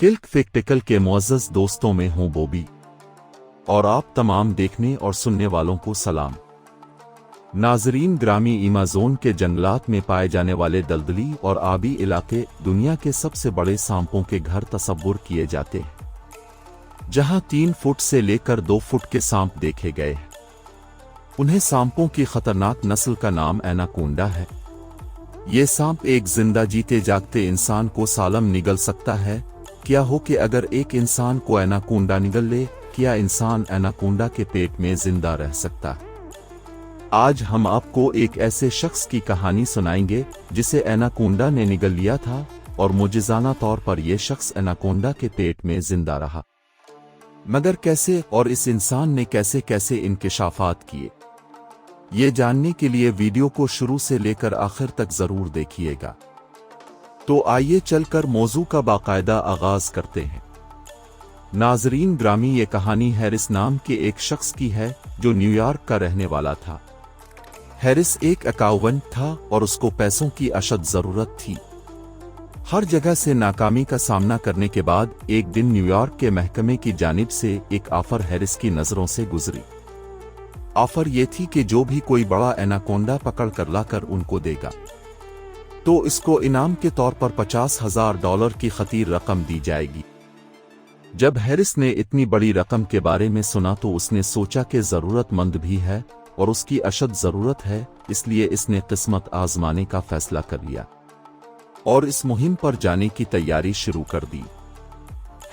किल्क फैक्टिकल के मुअज़्ज़ज़ दोस्तों में हूं बॉबी, और आप तमाम देखने और सुनने वालों को सलाम। नाज़रीन ग्रामी, अमेज़न के जंगलात में पाए जाने वाले दलदली और आबी इलाके दुनिया के सबसे बड़े सांपों के घर तस्वुर किए जाते हैं, जहां 3 फुट से लेकर 2 फुट के सांप देखे गए हैं। उन्हें सांपों की खतरनाक नस्ल का नाम एनाकोंडा है। ये सांप एक जिंदा जीते जागते इंसान को सालम निगल सकता है। क्या हो कि अगर एक इंसान को एनाकोंडा निगल ले, क्या इंसान एनाकोंडा के पेट में जिंदा रह सकता है? आज हम आपको एक ऐसे शख्स की कहानी सुनाएंगे जिसे एनाकोंडा ने निगल लिया था, और मुजिज़ाना तौर पर यह शख्स एनाकोंडा के पेट में जिंदा रहा। मगर कैसे, और इस इंसान ने कैसे कैसे इंकिशाफात किए, ये जानने के लिए वीडियो को शुरू से लेकर आखिर तक जरूर देखिएगा। तो आइए चलकर मौजू का बाकायदा आगाज करते हैं। नाजरीन ग्रामी, ये कहानी हैरिस नाम के एक शख्स की है जो न्यूयॉर्क का रहने वाला था। हैरिस एक अकाउंटेंट था और उसको पैसों की अशद जरूरत थी। हर जगह से नाकामी का सामना करने के बाद एक दिन न्यूयॉर्क के महकमे की जानिब से एक ऑफर हैरिस की नजरों से गुजरी। ऑफर ये थी कि जो भी कोई बड़ा एनाकोंडा पकड़ कर लाकर उनको देगा, तो इसको इनाम के तौर पर $50,000 की खतीर रकम दी जाएगी। जब हैरिस ने इतनी बड़ी रकम के बारे में सुना तो उसने सोचा कि जरूरतमंद भी है और उसकी अशद जरूरत है, इसलिए इसने किस्मत आजमाने का फैसला कर लिया और इस मुहिम पर जाने की तैयारी शुरू कर दी।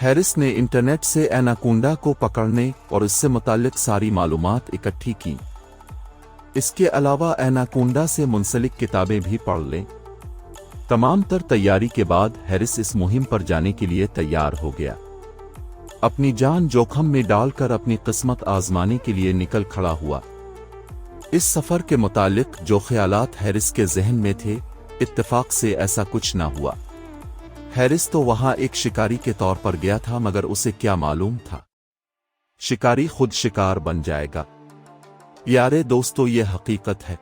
हैरिस ने इंटरनेट से एनाकोंडा को पकड़ने और इससे मुताल्लिक सारी मालूमात इकट्ठी की। इसके अलावा एनाकोंडा से मुंसलिक किताबें भी पढ़ लें। तमाम तर तैयारी के बाद हैरिस इस मुहिम पर जाने के लिए तैयार हो गया। अपनी जान जोखम में डालकर अपनी किस्मत आजमाने के लिए निकल खड़ा हुआ। इस सफर के मुतालिक जो ख्यालात हैरिस के जहन में थे, इत्तेफाक से ऐसा कुछ ना हुआ। हैरिस तो वहां एक शिकारी के तौर पर गया था, मगर उसे क्या मालूम था शिकारी खुद शिकार बन जाएगा। यारे दोस्तों, ये हकीकत है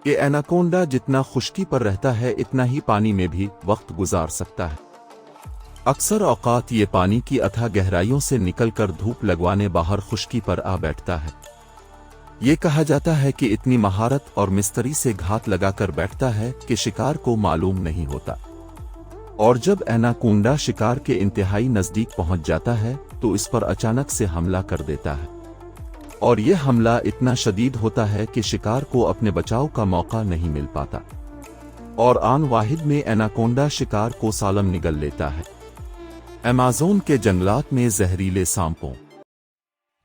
कि एनाकोंडा जितना खुश्की पर रहता है इतना ही पानी में भी वक्त गुजार सकता है। अक्सर औकात ये पानी की अथाह गहराइयों से निकलकर धूप लगवाने बाहर खुश्की पर आ बैठता है। ये कहा जाता है कि इतनी महारत और मिस्त्री से घात लगाकर बैठता है कि शिकार को मालूम नहीं होता, और जब एनाकोंडा शिकार के इंतहाई नजदीक पहुंच जाता है तो इस पर अचानक से हमला कर देता है, और यह हमला इतना शदीद होता है कि शिकार को अपने बचाव का मौका नहीं मिल पाता, और आन वाहिद में एनाकोंडा शिकार को सालम निगल लेता है। अमेज़न के जंगलात में जहरीले सांपों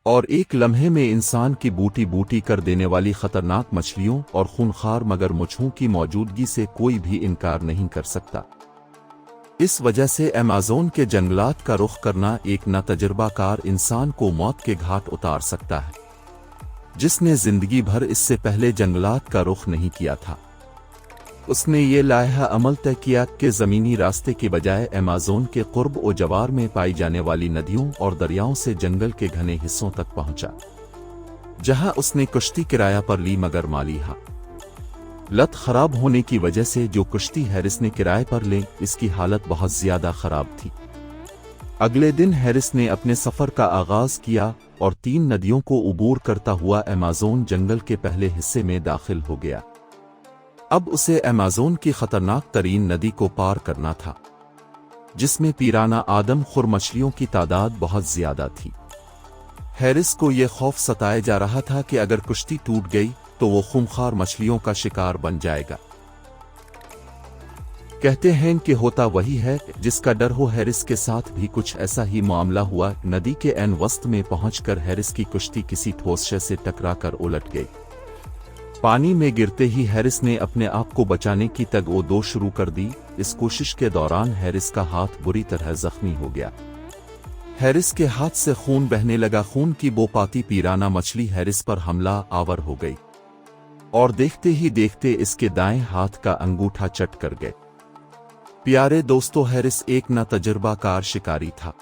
और एक लम्हे में इंसान की बूटी बूटी कर देने वाली खतरनाक मछलियों और खूनखार मगरमच्छों की मौजूदगी से कोई भी इनकार नहीं कर सकता। इस वजह से अमेज़न के जंगलात का रुख करना एक नातजुर्बाकार इंसान को मौत के घाट उतार सकता है, जिसने जिंदगी भर इससे पहले जंगलात का रुख नहीं किया था। उसने ये लायहा अमल तय किया कि जमीनी रास्ते के बजाय अमेज़न के कुर्ब और जवार में पाई जाने वाली नदियों और दरियाओं से जंगल के घने हिस्सों तक पहुंचा, जहां उसने कश्ती किराया पर ली, मगर माली लत खराब होने की वजह से जो कश्ती हैरिस ने किराए पर ले, इसकी हालत बहुत ज्यादा खराब थी। अगले दिन हैरिस ने अपने सफर का आगाज किया और 3 नदियों को उबूर करता हुआ अमेज़न जंगल के पहले हिस्से में दाखिल हो गया। अब उसे अमेज़न की खतरनाक तरीन नदी को पार करना था, जिसमें पीराना आदम खुर मछलियों की तादाद बहुत ज्यादा थी। हैरिस को यह खौफ सताया जा रहा था कि अगर कश्ती टूट गई तो वो खूंखार मछलियों का शिकार बन जाएगा। कहते हैं कि होता वही है जिसका डर हो। हैरिस के साथ भी कुछ ऐसा ही मामला हुआ। नदी के ऐन वस्त में पहुंचकर हैरिस की कश्ती किसी ठोस शय से टकराकर उलट गई। पानी में गिरते ही हैरिस ने अपने आप को बचाने की तग-ओ-दो शुरू कर दी। इस कोशिश के दौरान हैरिस का हाथ बुरी तरह जख्मी हो गया। हैरिस के हाथ से खून बहने लगा। खून की बोपाती पीराना मछली हैरिस पर हमला आवर हो गई और देखते ही देखते इसके दाएं हाथ का अंगूठा चट कर गए। प्यारे दोस्तों, हैरिस एक नातजुर्बाकार शिकारी था,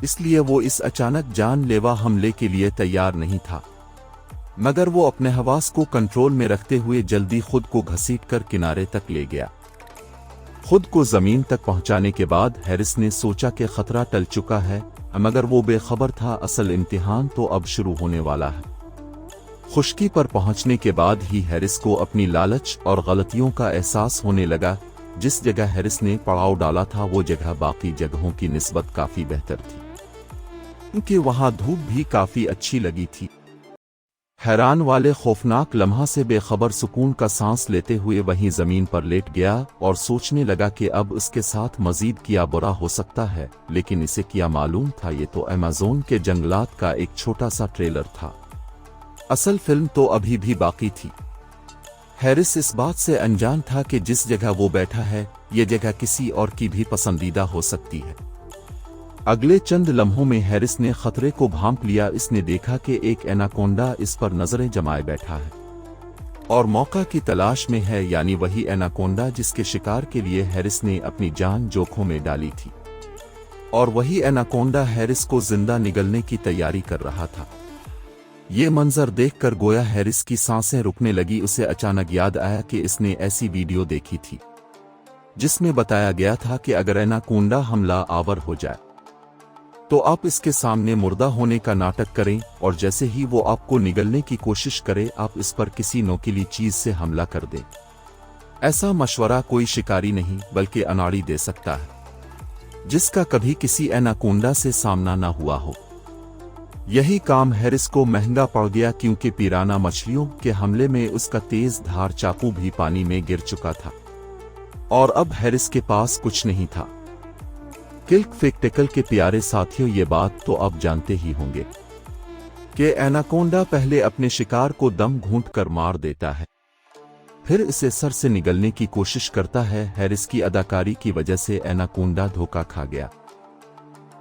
इसलिए वो इस अचानक जानलेवा हमले के लिए तैयार नहीं था, मगर वो अपने हवास को कंट्रोल में रखते हुए जल्दी खुद को घसीटकर किनारे तक ले गया। खुद को जमीन तक पहुंचाने के बाद हैरिस ने सोचा कि खतरा टल चुका है, मगर वो बेखबर था असल इम्तिहान तो अब शुरू होने वाला है। खुश्की पर पहुंचने के बाद ही हैरिस को अपनी लालच और गलतियों का एहसास होने लगा। जिस जगह हैरिस ने पड़ाव डाला था वो जगह बाकी जगहों की निस्बत काफी बेहतर थी, क्योंकि वहां धूप भी काफी अच्छी लगी थी। हैरान वाले खौफनाक लम्हा से बेखबर सुकून का सांस लेते हुए वहीं जमीन पर लेट गया और सोचने लगा कि अब उसके साथ मजीद क्या बुरा हो सकता है। लेकिन इसे क्या मालूम था, ये तो अमेज़न के जंगलात का एक छोटा सा ट्रेलर था, असल फिल्म तो अभी भी बाकी थी। हैरिस इस बात से अनजान था कि जिस जगह वो बैठा है ये जगह किसी और की भी पसंदीदा हो सकती है। अगले चंद लम्हों में हैरिस ने खतरे को भांप लिया। इसने देखा कि एक एनाकोंडा इस पर नजरें जमाए बैठा है और मौका की तलाश में है, यानी वही एनाकोंडा जिसके शिकार के लिए हैरिस ने अपनी जान जोखों में डाली थी। और वही एनाकोंडा हैरिस को जिंदा निगलने की तैयारी कर रहा था। ये मंजर देखकर गोया हैरिस की सांसें रुकने लगी। उसे अचानक याद आया कि इसने ऐसी वीडियो देखी थी जिसमें बताया गया था कि अगर एनाकोंडा हमला आवर हो जाए तो आप इसके सामने मुर्दा होने का नाटक करें और जैसे ही वो आपको निगलने की कोशिश करे आप इस पर किसी नोकीली चीज से हमला कर दें। ऐसा मशवरा कोई शिकारी नहीं बल्कि अनाड़ी दे सकता है, जिसका कभी किसी एनाकोंडा से सामना ना हुआ हो। यही काम हैरिस को महंगा पड़ गया, क्योंकि पिराना मछलियों के हमले में उसका तेज धार चाकू भी पानी में गिर चुका था और अब हैरिस के पास कुछ नहीं था। किल्क फेक्टिकल के प्यारे साथियों, ये बात तो अब जानते ही होंगे कि एनाकोंडा पहले अपने शिकार को दम घूंट कर मार देता है, फिर इसे सर से निगलने की कोशिश करता है। हैरिस की अदाकारी की वजह से एनाकोंडा धोखा खा गया।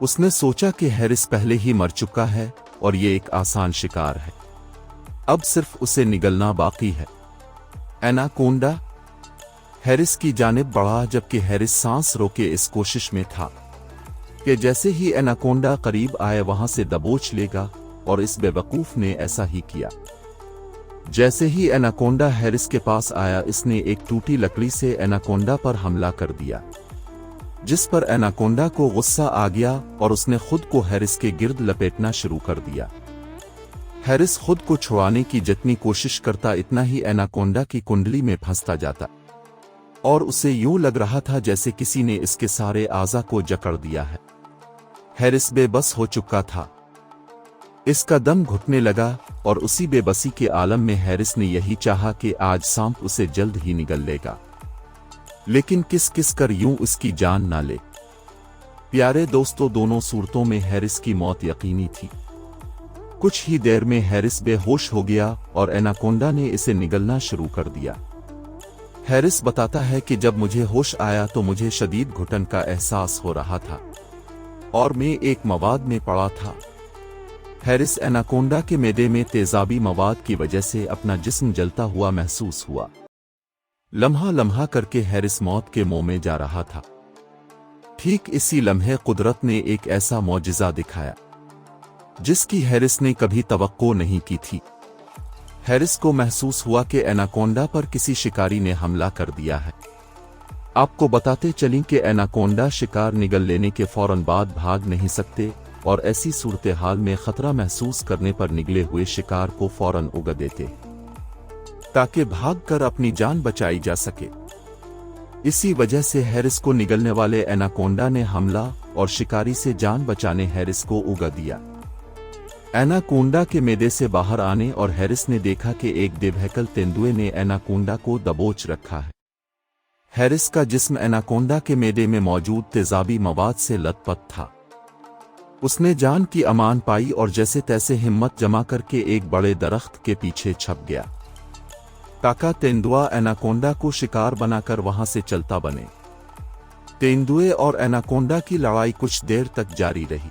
उसने सोचा कि हैरिस पहले ही मर चुका है और ये एक आसान शिकार है, अब सिर्फ उसे निगलना बाकी है। एनाकोंडा हैरिस की जानिब बढ़ा, जबकि हैरिस सांस रोके इस कोशिश में था कि जैसे ही एनाकोंडा करीब आए वहां से दबोच लेगा, और इस बेवकूफ ने ऐसा ही किया। जैसे ही एनाकोंडा हैरिस के पास आया, इसने एक टूटी लकड़ी से एनाकोंडा पर हमला कर दिया, जिस पर एनाकोंडा को गुस्सा आ गया और उसने खुद को हैरिस के गिर्द लपेटना शुरू कर दिया। हैरिस खुद को छुड़ाने की जितनी कोशिश करता इतना ही एनाकोंडा की कुंडली में फंसता जाता और उसे यूं लग रहा था जैसे किसी ने इसके सारे आज़ा को जकड़ दिया है। हैरिस बेबस हो चुका था, इसका दम घुटने लगा और उसी बेबसी के आलम में हैरिस ने यही चाहा कि आज सांप उसे जल्द ही निगल लेगा, लेकिन किस किस कर यूं उसकी जान ना ले। प्यारे दोस्तों, दोनों सूरतों में हैरिस की मौत यकीनी थी। कुछ ही देर में हैरिस बेहोश हो गया और एनाकोंडा ने इसे निगलना शुरू कर दिया। हैरिस बताता है कि जब मुझे होश आया तो मुझे शदीद घुटन का एहसास हो रहा था और मैं एक मवाद में पड़ा था। हैरिस एनाकोंडा के मैदे में तेजाबी मवाद की वजह से अपना जिस्म जलता हुआ महसूस हुआ। लम्हा लम्हा करके हैरिस मौत के मुंह में जा रहा था। ठीक इसी लम्हे कुदरत ने एक ऐसा मौजिज़ा दिखाया जिसकी हैरिस ने कभी तवक्को नहीं की थी। हैरिस को महसूस हुआ कि एनाकोंडा पर किसी शिकारी ने हमला कर दिया है। आपको बताते चलें कि एनाकोंडा शिकार निगल लेने के फौरन बाद भाग नहीं सकते और ऐसी सूरत हाल में खतरा महसूस करने पर निगले हुए शिकार को फौरन उगा देते ताकि भागकर अपनी जान बचाई जा सके। इसी वजह से हैरिस को निगलने वाले एनाकोंडा ने हमला और शिकारी से जान बचाने हैरिस को उगा दिया। एनाकोंडा के मैदे से बाहर आने और हैरिस ने देखा कि एक बेभैकल तेंदुए ने एनाकोंडा को दबोच रखा है। हैरिस का जिस्म एनाकोंडा के मैदे में मौजूद तेजाबी मवाद से लथपथ था। उसने जान की अमान पाई और जैसे तैसे हिम्मत जमा करके एक बड़े दरख्त के पीछे छप गया ताकि तेंदुआ एनाकोंडा को शिकार बनाकर वहां से चलता बने। तेंदुए और एनाकोंडा की लड़ाई कुछ देर तक जारी रही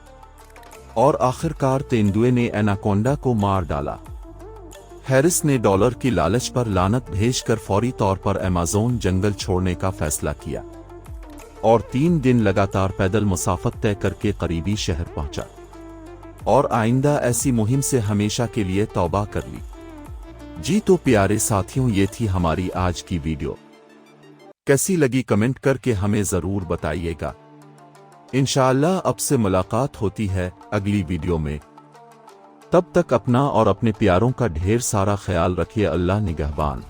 और आखिरकार तेंदुए ने एनाकोंडा को मार डाला। हैरिस ने डॉलर की लालच पर लानत भेजकर फौरी तौर पर अमेज़न जंगल छोड़ने का फैसला किया और 3 दिन लगातार पैदल मुसाफत तय करके करीबी शहर पहुंचा और आइंदा ऐसी मुहिम से हमेशा के लिए तौबा कर ली। जी तो प्यारे साथियों, ये थी हमारी आज की वीडियो। कैसी लगी कमेंट करके हमें ज़रूर बताइएगा। इंशाअल्लाह अब से मुलाकात होती है अगली वीडियो में। तब तक अपना और अपने प्यारों का ढेर सारा ख्याल रखिए। अल्लाह निगहबान।